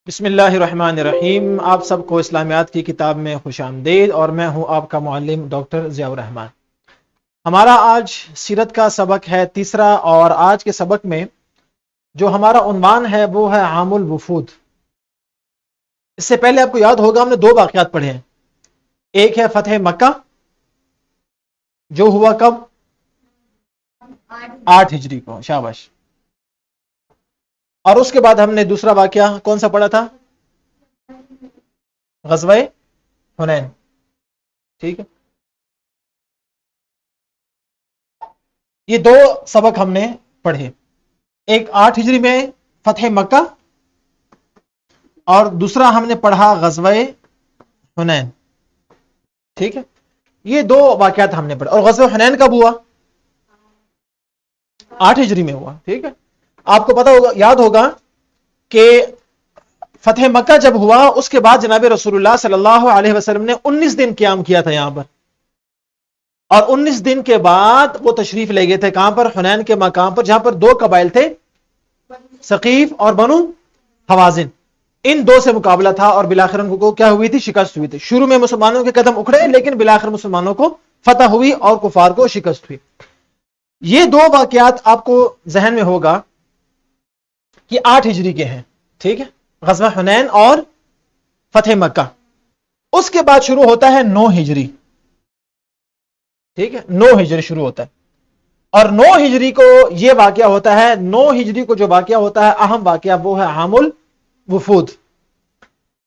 بسم اللہ الرحمن الرحیم۔ آپ سب کو اسلامیات کی کتاب میں خوش آمدید، اور میں ہوں آپ کا معلم ڈاکٹر ضیاء الرحمن۔ ہمارا آج سیرت کا سبق ہے تیسرا، اور آج کے سبق میں جو ہمارا عنوان ہے وہ ہے عام الوفود۔ اس سے پہلے آپ کو یاد ہوگا ہم نے دو واقعات پڑھے ہیں۔ ایک ہے فتح مکہ جو ہوا کب؟ 8 ہجری کو، شاباش۔ اور اس کے بعد ہم نے دوسرا واقعہ کون سا پڑھا تھا؟ غزوہ حنین، ٹھیک ہے۔ یہ دو سبق ہم نے پڑھے، ایک 8 ہجری میں فتح مکہ، اور دوسرا ہم نے پڑھا غزوہ حنین، ٹھیک ہے۔ یہ دو واقعات ہم نے پڑھے۔ اور غزوہ حنین کب ہوا؟ 8 ہجری میں ہوا، ٹھیک ہے۔ آپ کو پتا ہوگا، یاد ہوگا کہ فتح مکہ جب ہوا اس کے بعد جناب رسول اللہ صلی اللہ علیہ وسلم نے 19 دن قیام کیا تھا یہاں پر، اور 19 دن کے بعد وہ تشریف لے گئے تھے کہاں پر؟ حنین کے مقام پر، جہاں پر دو قبائل تھے، ثقیف اور بنو حوازن۔ ان دو سے مقابلہ تھا، اور بالآخر ان کو کیا ہوئی تھی؟ شکست ہوئی تھی۔ شروع میں مسلمانوں کے قدم اکھڑے، لیکن بالآخر مسلمانوں کو فتح ہوئی اور کفار کو شکست ہوئی۔ یہ دو واقعات آپ کو ذہن میں ہوگا کہ 8 ہجری کے ہیں، ٹھیک ہے، غزوہ حنین اور فتح مکہ۔ اس کے بعد شروع ہوتا ہے 9 ہجری، ٹھیک ہے، 9 ہجری شروع ہوتا ہے۔ اور 9 ہجری کو یہ واقعہ ہوتا ہے، 9 ہجری کو جو واقعہ ہوتا ہے اہم واقعہ، وہ ہے عام الوفود۔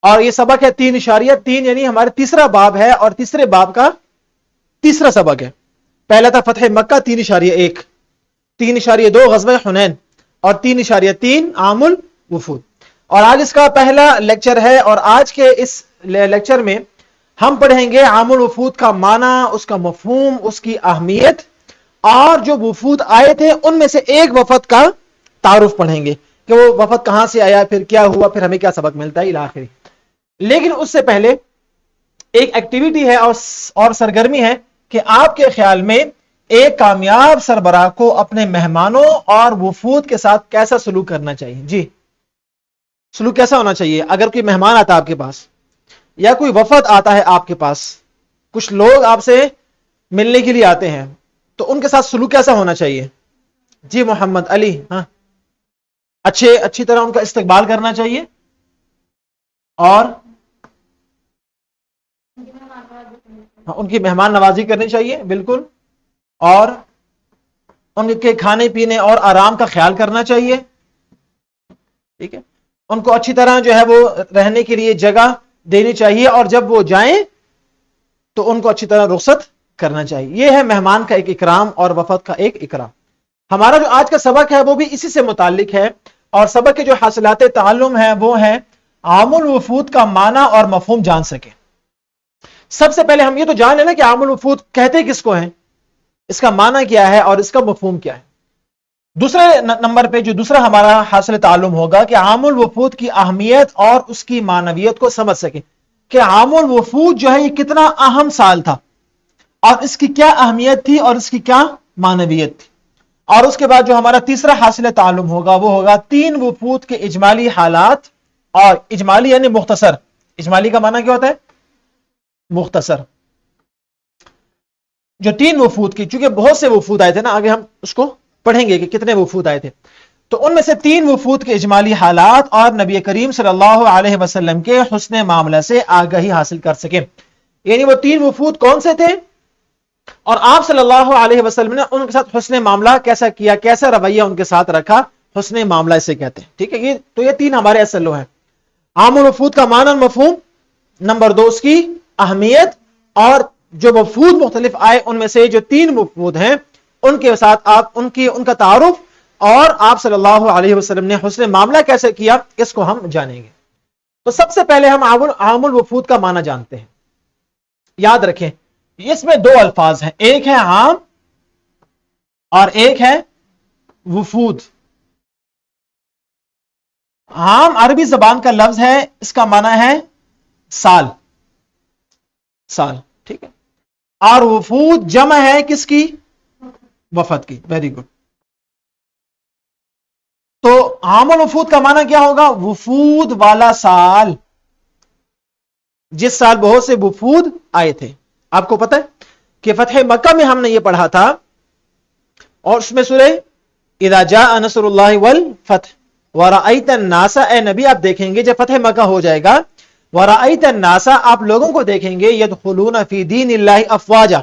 اور یہ سبق ہے 3.3، یعنی ہمارے تیسرا باب ہے، اور تیسرے باب کا تیسرا سبق ہے۔ پہلا تھا فتح مکہ 3.1، 3.2 غزوہ حنین، اور 3.3 عام الوفود۔ اور آج اس کا پہلا لیکچر ہے، اور آج کے اس لیکچر میں ہم پڑھیں گے عام الوفود کا معنی، اس کا مفہوم، اس کی اہمیت، اور جو وفود آئے تھے ان میں سے ایک وفد کا تعارف پڑھیں گے کہ وہ وفد کہاں سے آیا، پھر کیا ہوا، پھر ہمیں کیا سبق ملتا ہے الی آخری۔ لیکن اس سے پہلے ایک ایکٹیویٹی ہے اور سرگرمی ہے کہ آپ کے خیال میں ایک کامیاب سربراہ کو اپنے مہمانوں اور وفود کے ساتھ کیسا سلوک کرنا چاہیے؟ جی، سلوک کیسا ہونا چاہیے؟ اگر کوئی مہمان آتا ہے آپ کے پاس، یا کوئی وفد آتا ہے آپ کے پاس، کچھ لوگ آپ سے ملنے کے لیے آتے ہیں، تو ان کے ساتھ سلوک کیسا ہونا چاہیے؟ جی محمد علی، ہاں، اچھی طرح ان کا استقبال کرنا چاہیے، اور ان کی مہمان نوازی کرنی چاہیے، بالکل، اور ان کے کھانے پینے اور آرام کا خیال کرنا چاہیے، ٹھیک ہے۔ ان کو اچھی طرح جو ہے وہ رہنے کے لیے جگہ دینی چاہیے، اور جب وہ جائیں تو ان کو اچھی طرح رخصت کرنا چاہیے۔ یہ ہے مہمان کا ایک اکرام اور وفد کا ایک اکرام۔ ہمارا جو آج کا سبق ہے وہ بھی اسی سے متعلق ہے، اور سبق کے جو حاصلات تعلم ہیں وہ ہے عام الوفود کا معنی اور مفہوم جان سکیں۔ سب سے پہلے ہم یہ تو جان لیں نا کہ عام الوفود کہتے کس کو ہیں، اس کا معنی کیا ہے اور اس کا مفہوم کیا ہے۔ دوسرے نمبر پہ جو دوسرا ہمارا حاصل تعلم ہوگا کہ عام الوفود کی اہمیت اور اس کی معنویت کو سمجھ سکیں کہ عام الوفود جو ہے یہ کتنا اہم سال تھا، اور اس کی کیا اہمیت تھی اور اس کی کیا معنویت تھی۔ اور اس کے بعد جو ہمارا تیسرا حاصل تعلم ہوگا وہ ہوگا 3 وفود کے اجمالی حالات، اور اجمالی یعنی مختصر، اجمالی کا معنی کیا ہوتا ہے؟ مختصر۔ جو 3 وفود کی، چونکہ بہت سے وفود آئے تھے نا، آگے ہم اس کو پڑھیں گے کہ کتنے وفود آئے تھے، تو ان میں سے 3 وفود کے اجمالی حالات، اور نبی کریم صلی اللہ علیہ وسلم کے حسن معاملہ سے آگاہی حاصل کر سکیں۔ یعنی وہ 3 وفود کون سے تھے، اور آپ صلی اللہ علیہ وسلم نے ان کے ساتھ حسن معاملہ کیسا کیا، کیسا رویہ ان کے ساتھ رکھا، حسن معاملہ اسے کہتے ہیں، ٹھیک ہے۔ یہ 3 ہمارے اصل لو ہیں: عام الوفود کا معنی اور مفہوم، نمبر 2 اس کی اہمیت، اور جو وفود مختلف آئے ان میں سے جو 3 وفود ہیں ان کے ساتھ آپ ان کا تعارف، اور آپ صلی اللہ علیہ وسلم نے حسن معاملہ کیسے کیا، اس کو ہم جانیں گے۔ تو سب سے پہلے ہم عام الوفود کا معنی جانتے ہیں۔ یاد رکھیں اس میں 2 الفاظ ہیں، ایک ہے عام اور ایک ہے وفود۔ عام عربی زبان کا لفظ ہے، اس کا معنی ہے سال، سال، ٹھیک ہے۔ اور وفود جمع ہے کس کی؟ وفد کی۔ Very good. تو عام الوفود کا معنی کیا ہوگا؟ وفود والا سال، جس سال بہت سے وفود آئے تھے. آپ کو پتہ ہے کہ فتح مکہ میں ہم نے یہ پڑھا تھا، اور اس میں سورہ اذا جاء نصر اللہ والفتح ورأیت الناس، اے نبی آپ دیکھیں گے جب فتح مکہ ہو جائے گا، ورأیت الناس آپ لوگوں کو دیکھیں گے، یدخلون فی دین اللہ افواجا،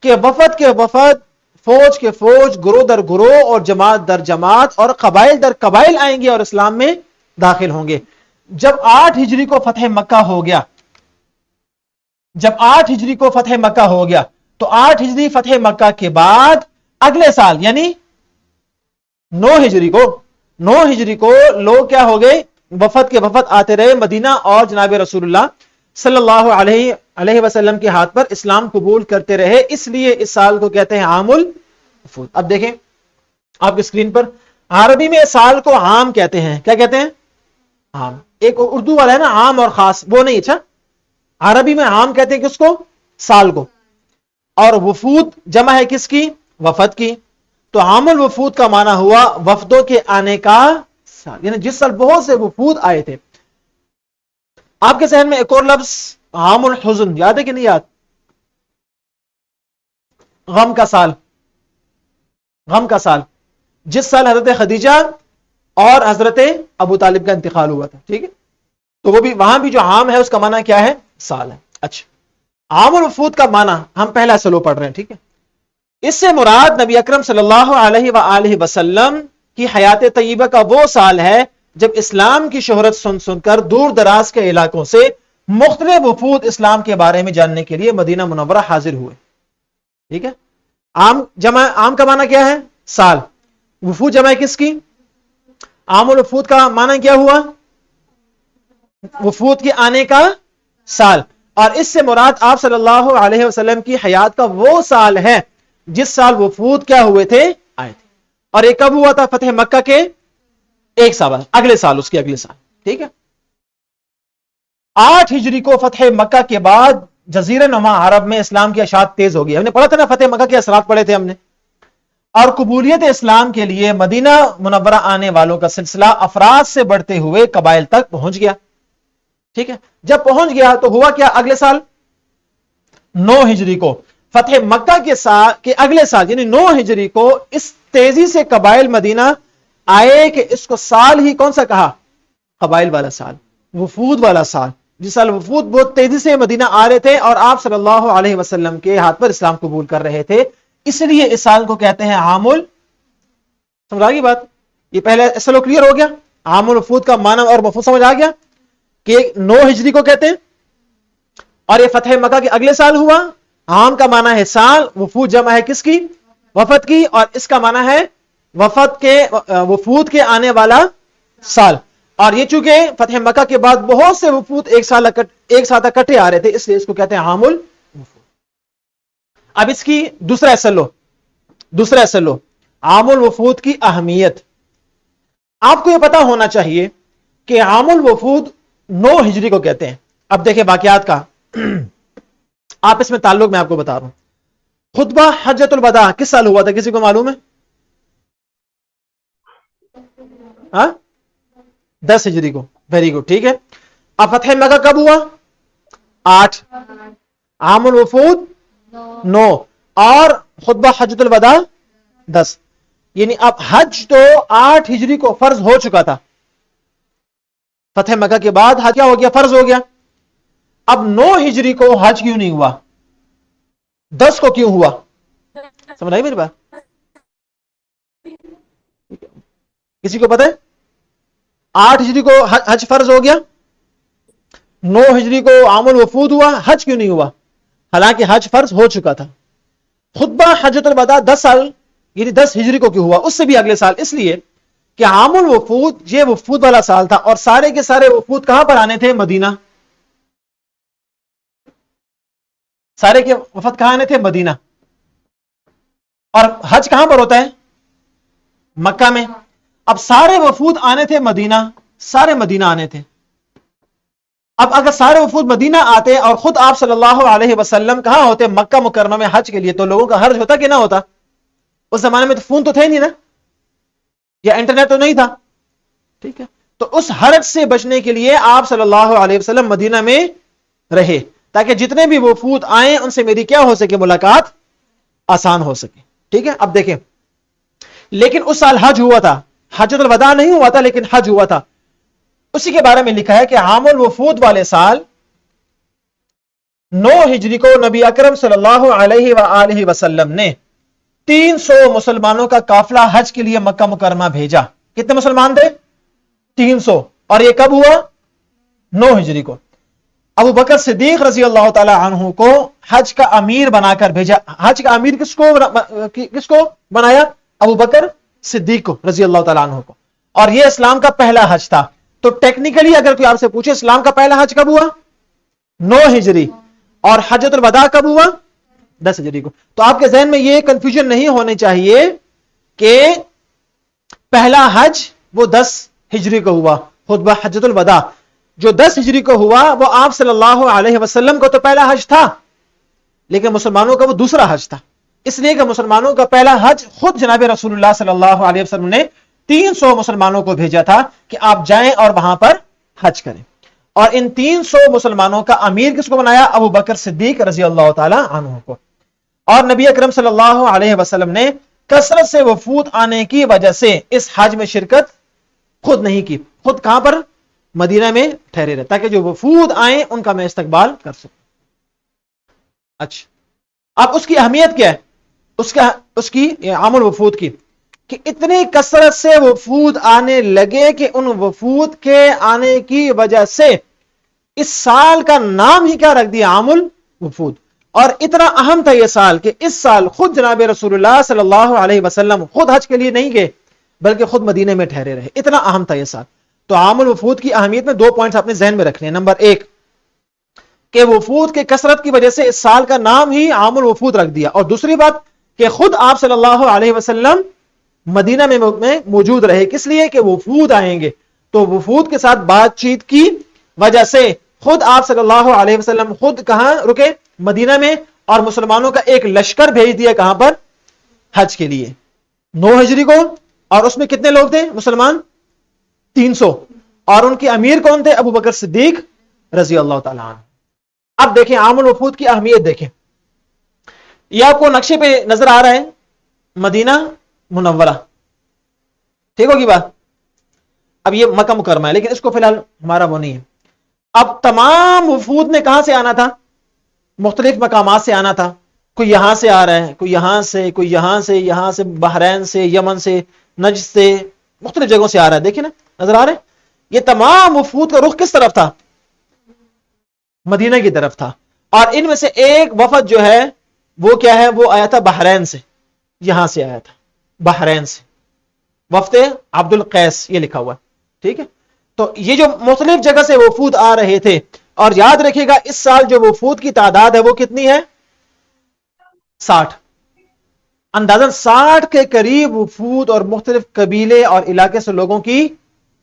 کہ وفد کے وفد، فوج کے فوج، گروہ در گروہ اور جماعت در جماعت اور قبائل در قبائل آئیں گے اور اسلام میں داخل ہوں گے. جب 8 ہجری کو فتح مکہ ہو گیا، جب 8 ہجری کو فتح مکہ ہو گیا تو 8 ہجری فتح مکہ کے بعد اگلے سال یعنی 9 ہجری کو لوگ کیا ہو گئے؟ وفد کے وفد آتے رہے مدینہ، اور جناب رسول اللہ صلی اللہ علیہ وسلم کے ہاتھ پر اسلام قبول کرتے رہے. اس لیے اس سال کو کہتے ہیں عام الوفود. اب دیکھیں آپ کی اسکرین پر، عربی میں سال کو عام کہتے ہیں. کیا کہتے ہیں؟ عام. ایک اردو والا ہے نا عام اور خاص، وہ نہیں. اچھا، عربی میں عام کہتے ہیں کس کو؟ سال کو. اور وفود جمع ہے کس کی؟ وفد کی. تو عام الوفود کا معنی ہوا وفدوں کے آنے کا سال، یعنی جس سال بہت سے وفود آئے تھے. آپ کے ذہن میں ایک اور لفظ عام الحزن یاد ہے کہ نہیں یاد؟ غم کا سال. غم کا سال، جس سال حضرت خدیجہ اور حضرت ابو طالب کا انتقال ہوا تھا. ٹھیک ہے، تو وہ بھی وہاں بھی جو عام ہے اس کا معنی کیا ہے؟ سال ہے. اچھا، عام الوفود کا معنی ہم پہلا سلو پڑھ رہے ہیں. ٹھیک ہے، اس سے مراد نبی اکرم صلی اللہ علیہ وآلہ وسلم کی حیات طیبہ کا وہ سال ہے جب اسلام کی شہرت سن سن کر دور دراز کے علاقوں سے مختلف وفود اسلام کے بارے میں جاننے کے لیے مدینہ منورہ حاضر ہوئے. ٹھیک ہے، عام جمع، عام کا معنی کیا ہے؟ سال. وفود جمع کس کی؟ عام الوفود کا معنی کیا ہوا؟ وفود کے آنے کا سال. اور اس سے مراد آپ صلی اللہ علیہ وسلم کی حیات کا وہ سال ہے جس سال وفود کیا ہوئے تھے؟ آئے تھے. اور یہ کب ہوا تھا؟ فتح مکہ کے ایک سال اگلے سال، اس کے اگلے سال. ٹھیک ہے، 8 ہجری کو فتح مکہ کے بعد جزیرہ نما عرب میں اسلام کی اشاعت تیز ہو گئی. ہم نے پڑھا تھا نا فتح مکہ کے اثرات پڑھے تھے ہم نے. اور قبولیت اسلام کے لیے مدینہ منورہ آنے والوں کا سلسلہ افراد سے بڑھتے ہوئے قبائل تک پہنچ گیا. ٹھیک ہے، جب پہنچ گیا تو ہوا کیا؟ اگلے سال 9 ہجری کو فتح مکہ کے اگلے سال یعنی 9 ہجری کو اس تیزی سے قبائل مدینہ آئے کہ اس کو سال ہی کون سا کہا؟ قبائل والا سال، وفود والا سال. جس سال وفود بہت تیزی سے مدینہ آ رہے تھے اور آپ صلی اللہ علیہ وسلم کے ہاتھ پر اسلام قبول کر رہے تھے، اس لیے اس سال کو کہتے ہیں عام سمجھ آ گئی بات؟ یہ پہلے اصل کلیئر ہو گیا. عام الوفود کا معنی اور مفہوم سمجھ آ گیا کہ 9 ہجری کو کہتے ہیں اور یہ فتح مکہ کے اگلے سال ہوا. عام کا معنی ہے سال، وفود جمع ہے کس کی؟ وفد کی. اور اس کا معنی ہے وفود کے آنے والا سال. اور یہ چونکہ فتح مکہ کے بعد بہت سے وفود ایک ساتھ اکٹھے آ رہے تھے، اس لیے اس کو کہتے ہیں عام الوفود. اب اس کی دوسرا اصل لو عام الوفود کی اہمیت. آپ کو یہ پتا ہونا چاہیے کہ عام الوفود 9 ہجری کو کہتے ہیں. اب دیکھیں واقعات کا آپ اس میں تعلق میں آپ کو بتا رہا ہوں. خطبہ حجۃ الوداع کس سال ہوا تھا؟ کسی کو معلوم ہے؟ 10 ہجری کو. Very good. ٹھیک ہے، اب فتح مکہ کب ہوا؟ 8. عام الوفود 9 اور خطبہ حجۃ الوداع 10. یعنی اب حج تو 8 ہجری کو فرض ہو چکا تھا. فتح مکہ کے بعد حج کیا ہو گیا؟ فرض ہو گیا. اب 9 ہجری کو حج کیوں نہیں ہوا؟ 10 کو کیوں ہوا؟ سمجھ آئی میری بات؟ کسی کو پتہ ہے؟ 8 ہجری کو حج فرض ہو گیا، 9 ہجری کو عام الوفود ہوا، حج کیوں نہیں ہوا حالانکہ حج فرض ہو چکا تھا؟ خطبہ حجۃ الوداع 10 سال یعنی 10 ہجری کو کیوں ہوا؟ اس سے بھی اگلے سال. اس لیے کہ عام الوفود یہ وفود والا سال تھا اور سارے کے سارے وفود کہاں پر آنے تھے؟ مدینہ. سارے کے وفد کہاں آنے تھے؟ مدینہ. اور حج کہاں پر ہوتا ہے؟ مکہ میں. اب سارے وفود آنے تھے مدینہ، سارے مدینہ آنے تھے. اب اگر سارے وفود مدینہ آتے اور خود آپ صلی اللہ علیہ وسلم کہاں ہوتے؟ مکہ مکرمہ میں حج کے لیے، تو لوگوں کا حرج ہوتا کہ نہ ہوتا؟ اس زمانے میں تو فون تو تھے نہیں نا، یا انٹرنیٹ تو نہیں تھا. ٹھیک ہے. تو اس حرج سے بچنے کے لیے آپ صلی اللہ علیہ وسلم مدینہ میں رہے تاکہ جتنے بھی وفود آئیں ان سے میری کیا ہو سکے, ملاقات آسان ہو سکے. ٹھیک ہے. اب دیکھیں, لیکن اس سال حج ہوا تھا, حجۃ الوداع نہیں ہوا تھا لیکن حج ہوا تھا. اسی کے بارے میں لکھا ہے کہ عام الوفود والے سال 9 ہجری کو نبی اکرم صلی اللہ علیہ وآلہ وسلم نے 300 مسلمانوں کا قافلہ حج کے لیے مکہ مکرمہ بھیجا. کتنے مسلمان تھے؟ 300. اور یہ کب ہوا؟ 9 ہجری کو. ابو بکر صدیق رضی اللہ تعالی عنہ کو حج کا امیر بنا کر بھیجا. حج کا امیر کس کو بنایا؟ ابو بکر صدیق کو رضی اللہ تعالی عنہ کو. اور یہ اسلام کا پہلا حج تھا. تو ٹیکنیکلی اگر کوئی آپ سے پوچھے اسلام کا پہلا حج کب ہوا؟ 9 ہجری. اور حجۃ الوداع کب ہوا؟ 10 ہجری کو. تو آپ کے ذہن میں یہ کنفیوژن نہیں ہونی چاہیے کہ پہلا حج وہ 10 ہجری کو ہوا, خطبہ حجۃ الوداع جو 10 ہجری کو ہوا وہ آپ صلی اللہ علیہ وسلم کو تو پہلا حج تھا لیکن مسلمانوں کا وہ دوسرا حج تھا. اس لیے کہ مسلمانوں کا پہلا حج خود جناب رسول اللہ صلی اللہ علیہ وسلم نے 300 مسلمانوں کو بھیجا تھا کہ آپ جائیں اور وہاں پر حج کریں. اور ان 300 مسلمانوں کا امیر کس کو بنایا؟ ابو بکر صدیق رضی اللہ تعالی عنہ کو. اور نبی اکرم صلی اللہ علیہ وسلم نے کثرت سے وفود آنے کی وجہ سے اس حج میں شرکت خود نہیں کی. خود کہاں پر؟ مدینہ میں ٹھہرے رہے تاکہ جو وفود آئیں ان کا میں استقبال کر سکوں. اچھا, اب اس کی اہمیت کیا ہے؟ اس کی عام الوفود کی, کہ اتنی کثرت سے وفود آنے لگے کہ ان وفود کے آنے کی وجہ سے اس سال کا نام ہی کیا رکھ دیا؟ عام الوفود. اور اتنا اہم تھا یہ سال کہ اس سال خود جناب رسول اللہ صلی اللہ علیہ وسلم خود حج کے لیے نہیں گئے بلکہ خود مدینے میں ٹھہرے رہے. اتنا اہم تھا یہ سال. تو عام الوفود کی اہمیت میں 2 پوائنٹس اپنے ذہن میں رکھنے ہیں. نمبر 1 کہ وفود کے کثرت کی وجہ سے اس سال کا نام ہی عام الوفود رکھ دیا. اور دوسری بات کہ خود آپ صلی اللہ علیہ وسلم مدینہ میں موجود رہے. کس لیے؟ کہ وفود آئیں گے. تو وفود کے ساتھ بات چیت کی وجہ سے خود آپ صلی اللہ علیہ وسلم خود کہاں رکے؟ مدینہ میں. اور مسلمانوں کا ایک لشکر بھیج دیا کہاں پر؟ حج کے لیے 9 ہجری کو. اور اس میں کتنے لوگ تھے مسلمان؟ 300. اور ان کے امیر کون تھے؟ ابو بکر صدیق رضی اللہ تعالی عنہ. اب دیکھیں عام الوفود کی اہمیت دیکھیں. یہ آپ کو نقشے پہ نظر آ رہا ہے مدینہ منورہ, ٹھیک ہوگی بات. اب یہ مکہ مکرمہ ہے لیکن اس کو فی الحال ہمارا وہ نہیں ہے. اب تمام وفود نے کہاں سے آنا تھا؟ مختلف مقامات سے آنا تھا. کوئی یہاں سے آ رہا ہے, کوئی یہاں سے, کوئی یہاں سے بحرین سے, یمن سے, نجد سے, مختلف جگہوں سے آ رہا ہے. دیکھیں نا نظر آ رہا ہے. یہ تمام وفود کا رخ کس طرف تھا؟ مدینہ کی طرف تھا. اور ان میں سے ایک وفد جو ہے وہ کیا ہے؟ وہ آیا تھا بحرین سے. یہاں سے آیا تھا بحرین سے, وفد عبد القیس, یہ لکھا ہوا ہے. ٹھیک ہے. تو یہ جو مختلف جگہ سے وفود آ رہے تھے. اور یاد رکھیے گا اس سال جو وفود کی تعداد ہے وہ کتنی ہے؟ 60. اندازاً 60 کے قریب وفود اور مختلف قبیلے اور علاقے سے لوگوں کی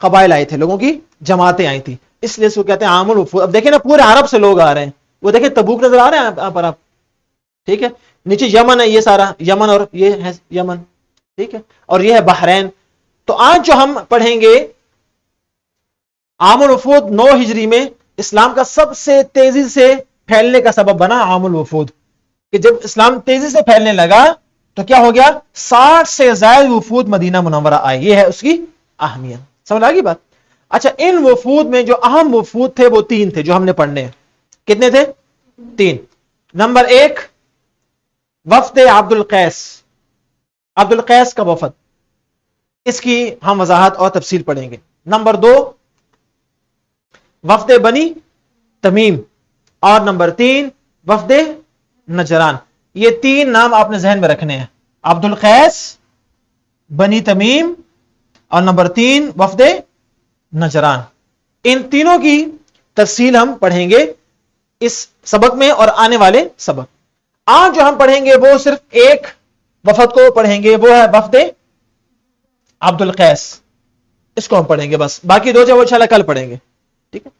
قبائل آئے تھے, لوگوں کی جماعتیں آئی تھی. اس لیے اس کو کہتے ہیں عام الوفود. اب دیکھیں نا پورے عرب سے لوگ آ رہے ہیں. وہ دیکھیں تبوک نظر آ رہے ہیں یہاں پر آپ, ٹھیک ہے. نیچے یمن ہے, یہ سارا یمن, اور یہ ہے یمن, ٹھیک ہے. اور یہ ہے بحرین. تو آج جو ہم پڑھیں گے عام الوفود 9 ہجری میں اسلام کا سب سے تیزی سے پھیلنے کا سبب بنا عام الوفود. کہ جب اسلام تیزی سے پھیلنے لگا تو کیا ہو گیا؟ 60 سے زائد وفود مدینہ منورہ آئے. یہ ہے اس کی اہمیت. سمجھ آ گئی بات؟ اچھا, ان وفود میں جو اہم وفود تھے وہ 3 تھے جو ہم نے پڑھنے ہیں. کتنے تھے؟ 3. نمبر 1 وفد عبد القیس. عبد القیس کا وفد, اس کی ہم وضاحت اور تفصیل پڑھیں گے. نمبر 2 وفد بنی تمیم. اور نمبر 3 وفد نجران. یہ 3 نام آپ نے ذہن میں رکھنے ہیں, عبد القیس, بنی تمیم, اور نمبر 3 وفد نجران. ان تینوں کی تفصیل ہم پڑھیں گے اس سبق میں اور آنے والے سبق. آج جو ہم پڑھیں گے وہ صرف ایک وفد کو پڑھیں گے, وہ ہے وفد عبد القیس. اس کو ہم پڑھیں گے بس, باقی 2 جو انشاءاللہ کل پڑھیں گے. ٹھیک ہے.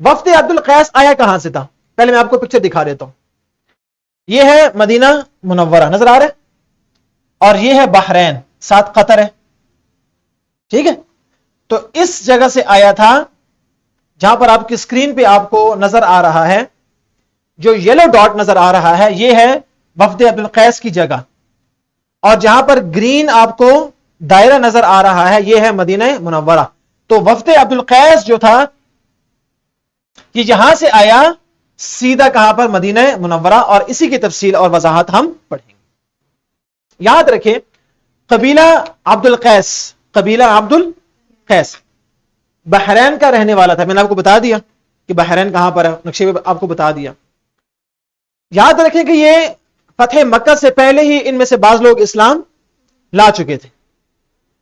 وفد عبد القیس آیا کہاں سے تھا؟ پہلے میں آپ کو پکچر دکھا دیتا ہوں. یہ ہے مدینہ منورہ, نظر آ رہا ہے. اور یہ ہے بحرین, ساتھ قطر ہے. ٹھیک ہے. تو اس جگہ سے آیا تھا جہاں پر آپ کی اسکرین پہ آپ کو نظر آ رہا ہے، جو یلو ڈاٹ نظر آ رہا ہے، یہ ہے وفد عبد القیس کی جگہ، اور جہاں پر گرین آپ کو دائرہ نظر آ رہا ہے یہ ہے مدینہ منورہ. تو وفد عبد القیس جو تھا یہ یہاں سے آیا سیدھا کہاں پر؟ مدینہ منورہ، اور اسی کی تفصیل اور وضاحت ہم پڑھیں گے. یاد رکھیں قبیلہ عبد القیس، قبیلہ عبد القیس بحرین کا رہنے والا تھا. میں نے آپ کو بتا دیا کہ بحرین کہاں پر ہے، نقشے میں آپ کو بتا دیا. یاد رکھیں کہ یہ فتح مکہ سے پہلے ہی ان میں سے بعض لوگ اسلام لا چکے تھے.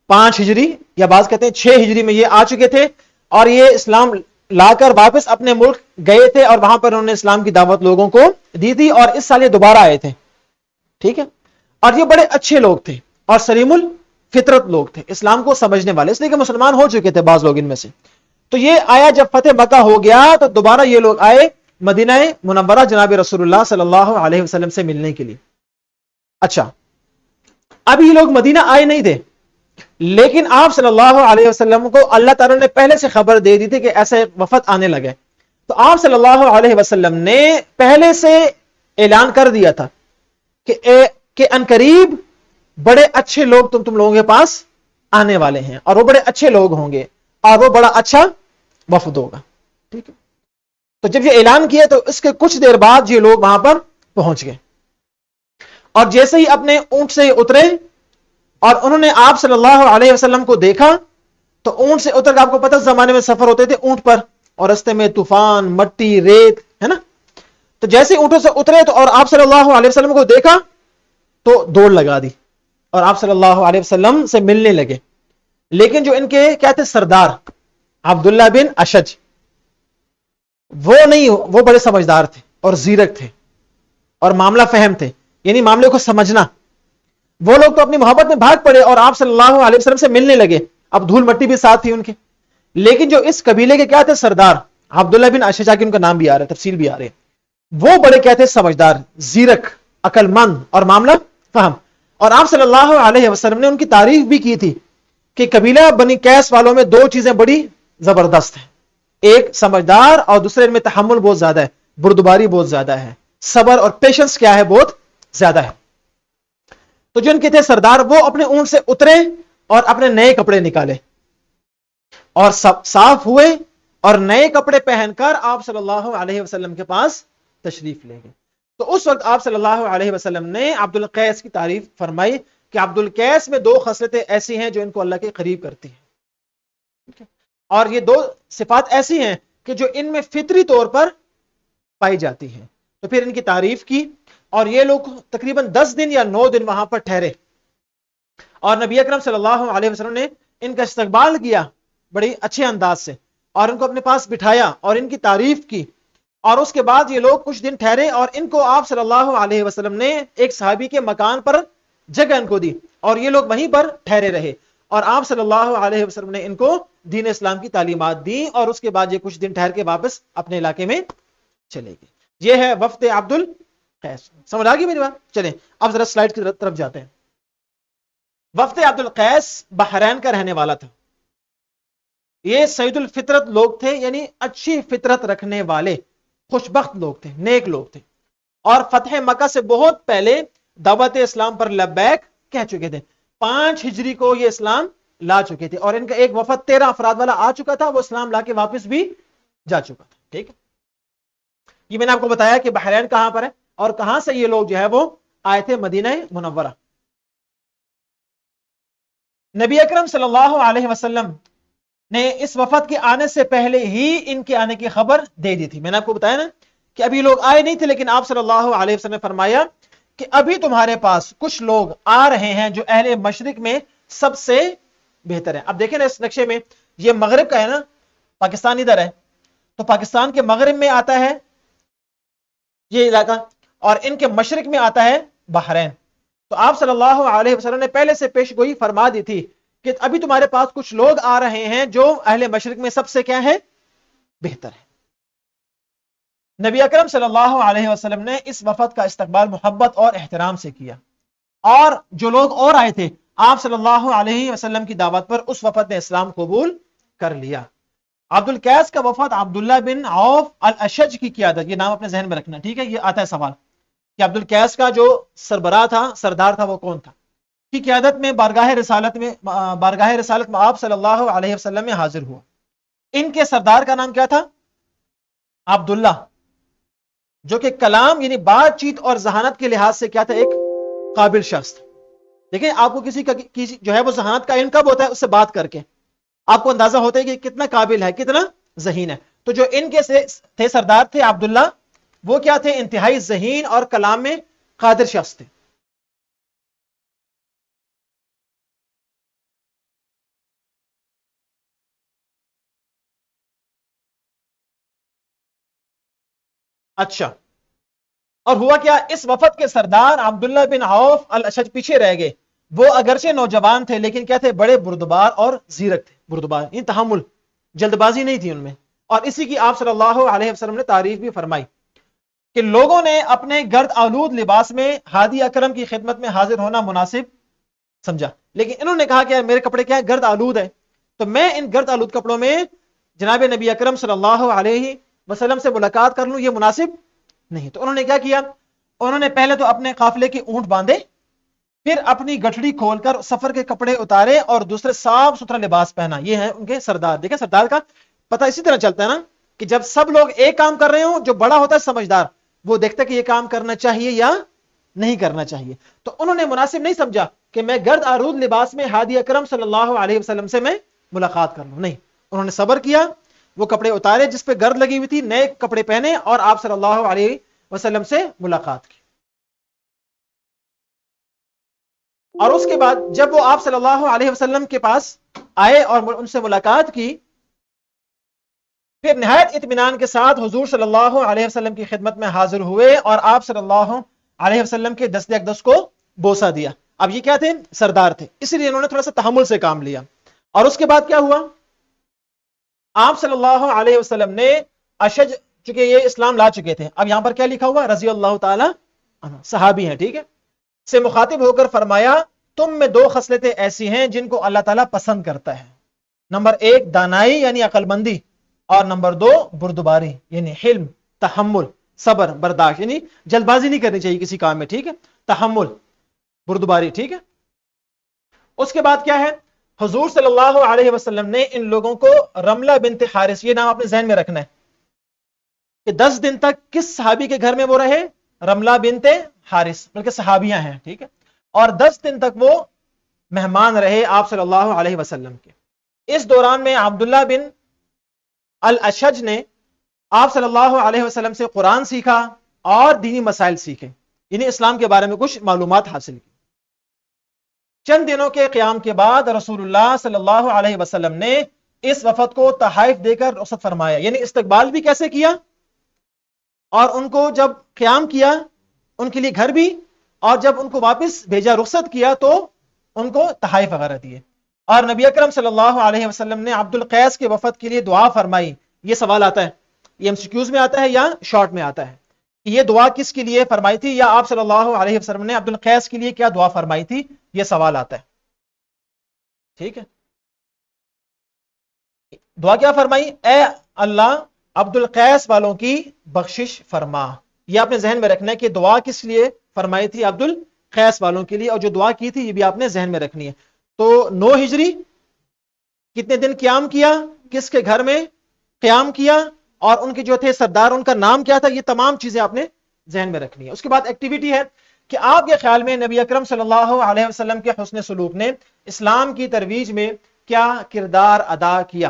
5 ہجری یا بعض کہتے ہیں 6 ہجری میں یہ آ چکے تھے، اور یہ اسلام لا کر واپس اپنے ملک گئے تھے، اور وہاں پر انہوں نے اسلام کی دعوت لوگوں کو دی تھی، اور اس سال یہ دوبارہ آئے تھے. ٹھیک ہے، اور یہ بڑے اچھے لوگ تھے اور سلیم الفطرت لوگ تھے، اسلام کو سمجھنے والے، اس لیے کہ مسلمان ہو چکے تھے بعض لوگ ان میں سے. تو یہ آیا جب فتح مکہ ہو گیا تو دوبارہ یہ لوگ آئے مدینہ منورہ جناب رسول اللہ صلی اللہ علیہ وسلم سے ملنے کے لیے. اچھا، اب یہ لوگ مدینہ آئے نہیں تھے، لیکن آپ صلی اللہ علیہ وسلم کو اللہ تعالیٰ نے پہلے سے خبر دے دی تھی کہ ایسے وفد آنے لگے. تو آپ صلی اللہ علیہ وسلم نے پہلے سے اعلان کر دیا تھا کہ انقریب بڑے اچھے لوگ تم لوگوں کے پاس آنے والے ہیں، اور وہ بڑے اچھے لوگ ہوں گے، اور وہ بڑا اچھا وفد ہوگا. ٹھیک ہے، تو جب یہ اعلان کیا تو اس کے کچھ دیر بعد یہ لوگ وہاں پر پہنچ گئے، اور جیسے ہی اپنے اونٹ سے اترے اور انہوں نے آپ صلی اللہ علیہ وسلم کو دیکھا تو اونٹ سے اتر کے، آپ کو پتہ زمانے میں سفر ہوتے تھے اونٹ پر، اور رستے میں طوفان، مٹی، ریت ہے نا. تو جیسے اونٹوں سے اترے تو اور آپ صلی اللہ علیہ وسلم کو دیکھا تو دوڑ لگا دی اور آپ صلی اللہ علیہ وسلم سے ملنے لگے. لیکن جو ان کے کیا تھے سردار عبداللہ بن اشج، وہ نہیں، وہ بڑے سمجھدار تھے اور زیرک تھے اور معاملہ فہم تھے، یعنی معاملے کو سمجھنا. وہ لوگ تو اپنی محبت میں بھاگ پڑے اور آپ صلی اللہ علیہ وسلم سے ملنے لگے. اب دھول مٹی بھی ساتھ تھی ان کے. لیکن جو اس قبیلے کے کیا تھے سردار عبداللہ بن اشج، کی ان کا نام بھی آ رہا ہے، تفصیل بھی آ رہے ہیں، وہ بڑے کیا تھے سمجھدار، زیرک، عقل مند اور معاملہ فہم. اور آپ صلی اللہ علیہ وسلم نے ان کی تعریف بھی کی تھی کہ قبیلہ بنی قیس والوں میں 2 چیزیں بڑی زبردست ہیں، ایک سمجھدار، اور دوسرے ان میں تحمل بہت زیادہ ہے، بردباری بہت زیادہ ہے، صبر اور پیشنس کیا ہے بہت زیادہ ہے. تو جو ان کے تھے سردار، وہ اپنے اونٹ سے اترے اور اپنے نئے کپڑے نکالے اور صاف ہوئے اور نئے کپڑے پہن کر آپ صلی اللہ علیہ وسلم کے پاس تشریف لے گئے. تو اس وقت آپ صلی اللہ علیہ وسلم نے عبد القیس کی تعریف فرمائی کہ عبد القیس میں 2 خصلتیں ایسی ہیں جو ان کو اللہ کے قریب کرتی ہیں، اور یہ 2 صفات ایسی ہیں کہ جو ان میں فطری طور پر پائی جاتی ہیں. تو پھر ان کی تعریف کی، اور یہ لوگ تقریباً 10 دن یا 9 دن وہاں پر ٹھہرے، اور نبی اکرم صلی اللہ علیہ وسلم نے ان کا استقبال کیا بڑی اچھے انداز سے، اور ان کو اپنے پاس بٹھایا اور ان کی تعریف کی. اور اس کے بعد یہ لوگ کچھ دن ٹھہرے اور ان کو آپ صلی اللہ علیہ وسلم نے ایک صحابی کے مکان پر جگہ ان کو دی، اور یہ لوگ وہیں پر ٹھہرے رہے، اور آپ صلی اللہ علیہ وسلم نے ان کو دین اسلام کی تعلیمات دی، اور اس کے بعد یہ کچھ دن ٹھہر کے واپس اپنے علاقے میں چلے گئے. یہ ہے وفد عبد القیس. سمجھ آ گئی میری بات؟ چلیں اب ذرا سلائڈ کی طرف جاتے ہیں. وفد عبد القیس بحرین کا رہنے والا تھا. یہ سعید الفطرت لوگ تھے، یعنی اچھی فطرت رکھنے والے خوشبخت لوگ تھے، نیک لوگ تھے، اور فتح مکہ سے بہت پہلے دعوت اسلام پر لبیک کہہ چکے تھے. 5 ہجری کو یہ اسلام لا چکے تھے، اور ان کا ایک وفد 13 افراد والا آ چکا تھا، وہ اسلام لا کے واپس بھی جا چکا تھا. ٹھیک ہے، یہ میں نے آپ کو بتایا کہ بحرین کہاں پر ہے اور کہاں سے یہ لوگ جو ہے وہ آئے تھے مدینہ منورہ. نبی اکرم صلی اللہ علیہ وسلم نے اس وفد کے آنے سے پہلے ہی ان کے آنے کی خبر دے دی تھی. میں نے آپ کو بتایا نا کہ ابھی لوگ آئے نہیں تھے، لیکن آپ صلی اللہ علیہ وسلم نے فرمایا کہ ابھی تمہارے پاس کچھ لوگ آ رہے ہیں جو اہل مشرق میں سب سے بہتر ہے. اب دیکھیں نا اس نقشے میں یہ مغرب کا ہے نا، پاکستان ادھر ہے، تو پاکستان کے مغرب میں آتا ہے یہ علاقہ، اور ان کے مشرق میں آتا ہے بحرین. تو آپ صلی اللہ علیہ وسلم نے پہلے سے پیش گوئی فرما دی تھی کہ ابھی تمہارے پاس کچھ لوگ آ رہے ہیں جو اہل مشرق میں سب سے کیا ہے بہتر ہے. نبی اکرم صلی اللہ علیہ وسلم نے اس وفد کا استقبال محبت اور احترام سے کیا، اور جو لوگ اور آئے تھے آپ صلی اللہ علیہ وسلم کی دعوت پر اس وفد نے اسلام قبول کر لیا۔ عبد القیس کا وفد عبداللہ بن عوف الاشج کی قیادت، یہ نام اپنے ذہن میں رکھنا، ٹھیک ہے، یہ آتا ہے سوال کہ عبد القیس کا جو سربراہ تھا، سردار تھا، وہ کون تھا، کی قیادت میں بارگاہ رسالت میں آپ صلی اللہ علیہ وسلم میں حاضر ہوا۔ ان کے سردار کا نام کیا تھا؟ عبداللہ، جو کہ کلام یعنی بات چیت اور ذہانت کے لحاظ سے کیا تھا؟ ایک قابل شخص تھا۔ دیکھیں آپ کو کسی جو ہے وہ ذہانت کا علم کب ہوتا ہے؟ اس سے بات کر کے آپ کو اندازہ ہوتا ہے کہ کتنا قابل ہے، کتنا ذہین ہے۔ تو جو ان کے تھے سردار تھے عبداللہ، وہ کیا تھے؟ انتہائی ذہین اور کلام میں قادر شخص تھے۔ اچھا، اور ہوا کیا؟ اس وفد کے سردار عبداللہ بن عوف الاشج پیچھے رہ گئے۔ وہ اگرچہ نوجوان تھے لیکن کیا تھے؟ بڑے بردبار اور زیرک تھے۔ بردبار یعنی تحمل، جلد بازی نہیں تھی ان میں، اور اسی کی آپ صلی اللہ علیہ وسلم نے تعریف بھی فرمائی کہ لوگوں نے اپنے گرد آلود لباس میں ہادی اکرم کی خدمت میں حاضر ہونا مناسب سمجھا، لیکن انہوں نے کہا کہ میرے کپڑے کیا ہے؟ گرد آلود ہے، تو میں ان گرد آلود کپڑوں میں جناب نبی اکرم صلی اللہ علیہ وسلم سے ملاقات کر لوں، یہ مناسب نہیں۔ تو انہوں نے کیا کیا؟ انہوں نے پہلے تو اپنے قافلے کے اونٹ باندھے، پھر اپنی گٹھڑی کھول کر سفر کے کپڑے اتارے اور دوسرے صاف ستھرا لباس پہنا۔ یہ ہے ان کے سردار۔ دیکھیں سردار کا پتہ اسی طرح چلتا ہے نا کہ جب سب لوگ ایک کام کر رہے ہوں، جو بڑا ہوتا ہے سمجھدار، وہ دیکھتا ہے کہ یہ کام کرنا چاہیے یا نہیں کرنا چاہیے۔ تو انہوں نے مناسب نہیں سمجھا کہ میں گرد آلود لباس میں ہادی اکرم صلی اللہ علیہ وسلم سے میں ملاقات کر لوں، نہیں، انہوں نے صبر کیا، وہ کپڑے اتارے جس پہ گرد لگی ہوئی تھی، نئے کپڑے پہنے اور آپ صلی اللہ علیہ وسلم سے ملاقات کی۔ اور اس کے بعد جب وہ آپ صلی اللہ علیہ وسلم کے پاس آئے اور ان سے ملاقات کی، پھر نہایت اطمینان کے ساتھ حضور صلی اللہ علیہ وسلم کی خدمت میں حاضر ہوئے اور آپ صلی اللہ علیہ وسلم کے دست اقدس کو بوسہ دیا۔ اب یہ کیا تھے؟ سردار تھے، اسی لیے انہوں نے تھوڑا سا تحمل سے کام لیا۔ اور اس کے بعد کیا ہوا؟ آپ صلی اللہ علیہ وسلم نے اشج، چونکہ یہ اسلام لا چکے تھے، اب یہاں پر کیا لکھا ہوا؟ رضی اللہ تعالی عنہ، صحابی ہیں، ٹھیک ہے، سے مخاطب ہو کر فرمایا تم میں دو خصلتیں ایسی ہیں جن کو اللہ تعالیٰ پسند کرتا ہے، نمبر ایک دانائی یعنی عقل مندی، اور نمبر دو بردباری یعنی حلم، تحمل، صبر، برداشت، یعنی جلد بازی نہیں کرنی چاہیے کسی کام میں، ٹھیک ہے، تحمل، بردباری، ٹھیک ہے۔ اس کے بعد کیا ہے؟ حضور صلی اللہ علیہ وسلم نے ان لوگوں کو رملہ بنت حارث، یہ نام اپنے ذہن میں رکھنا ہے کہ 10 دن تک کس صحابی کے گھر میں وہ رہے؟ رملہ بنت حارث، بلکہ صحابیاں ہیں، ٹھیک ہے، اور 10 دن تک وہ مہمان رہے آپ صلی اللہ علیہ وسلم کے۔ اس دوران میں عبداللہ بن الاشج نے آپ صلی اللہ علیہ وسلم سے قرآن سیکھا اور دینی مسائل سیکھے، یعنی اسلام کے بارے میں کچھ معلومات حاصل کی۔ چند دنوں کے قیام کے بعد رسول اللہ صلی اللہ علیہ وسلم نے اس وفد کو تحائف دے کر رخصت فرمایا، یعنی استقبال بھی کیسے کیا، اور ان کو جب قیام کیا ان کے لیے گھر بھی، اور جب ان کو واپس بھیجا، رخصت کیا، تو ان کو تحائف وغیرہ دیے۔ اور نبی اکرم صلی اللہ علیہ وسلم نے عبد القیس کے وفد کے لیے دعا فرمائی۔ یہ سوال آتا ہے، یہ MCQs میں آتا ہے یا شارٹ میں آتا ہے، یہ دعا کس کے لیے فرمائی تھی، یا آپ صلی اللہ علیہ وسلم نے عبد القیس کے لیے کیا دعا فرمائی تھی، یہ سوال آتا ہے، ٹھیک ہے۔ دعا کیا فرمائی؟ اے اللہ عبد القیس والوں کی بخشش فرما۔ یہ آپ نے ذہن میں رکھنا ہے کہ دعا کس لیے فرمائی تھی؟ عبد القیس والوں کے لیے، اور جو دعا کی تھی یہ بھی آپ نے ذہن میں رکھنی ہے۔ تو 9 ہجری کتنے دن قیام کیا، کس کے گھر میں قیام کیا، اور ان کے جو تھے سردار ان کا نام کیا تھا، یہ تمام چیزیں آپ نے ذہن میں رکھنی ہے۔ اس کے بعد ایکٹیویٹی ہے کہ آپ کے خیال میں نبی اکرم صلی اللہ علیہ وسلم کے حسن سلوک نے اسلام کی ترویج میں کیا کردار ادا کیا،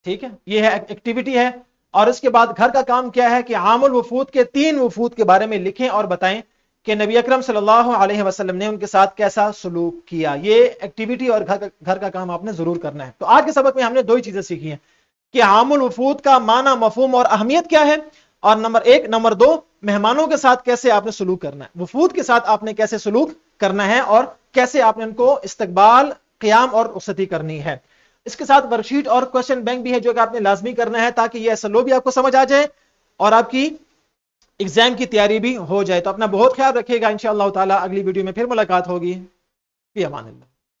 ٹھیک ہے، یہ ہے ایکٹیویٹی ہے۔ اور اس کے بعد گھر کا کام کیا ہے کہ عام الوفود کے 3 وفود کے بارے میں لکھیں اور بتائیں کہ نبی اکرم صلی اللہ علیہ وسلم نے ان کے ساتھ کیسا سلوک کیا۔ یہ ایکٹیویٹی اور گھر کا کام آپ نے ضرور کرنا ہے۔ تو آج کے سبق میں ہم نے 2 ہی چیزیں سیکھی ہیں کہ عام الوفود کا معنی، مفہوم اور اہمیت کیا ہے، اور نمبر 1، نمبر 2، مہمانوں کے ساتھ کیسے آپ نے سلوک کرنا ہے، وفود کے ساتھ آپ نے کیسے سلوک کرنا ہے، اور کیسے آپ نے ان کو استقبال، قیام اور رخصتی کرنی ہے۔ اس کے ساتھ ورک شیٹ اور کوسچن بینک بھی ہے جو کہ آپ نے لازمی کرنا ہے تاکہ یہ SLO بھی آپ کو سمجھ آ جائے اور آپ کی ایگزام کی تیاری بھی ہو جائے۔ تو اپنا بہت خیال رکھیے گا، انشاءاللہ تعالی اگلی ویڈیو میں پھر ملاقات ہوگی۔ فی امان اللہ۔